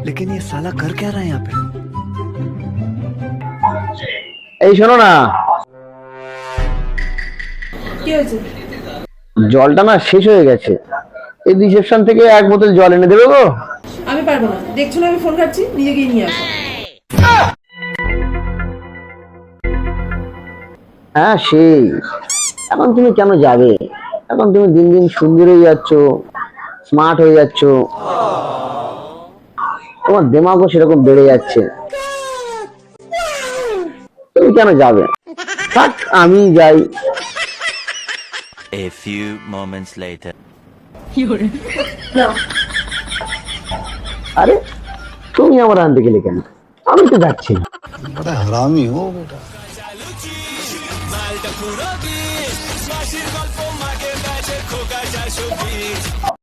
लेकिन ये साला कर क्या रहा है यहाँ पे? এই শোনো না, কি হয়েছে? জলটা না শেষ হয়ে গেছে। এই রিসেপশন থেকে এক বোতল জল এনে দেবে গো? আমি পারবো না, দেখছো না আমি ফোন কাটছি, নিজে গিয়ে নিয়ে আসো। হ্যাঁ সেই, এখন তুমি কেন যাবে? এখন তুমি দিন দিন সুন্দর হয়ে যাচ্ছ, স্মার্ট হয়ে যাচ্ছ, তোমার দিমাগও সেরকম বেড়ে যাচ্ছে, তুমি কেন যাবে? থাক আমি যাই। A few moments later. আরে তুমি আমার আনতে গেলে কেন? আমি তো যাচ্ছি না। बड़ा हरामी हो बेटा।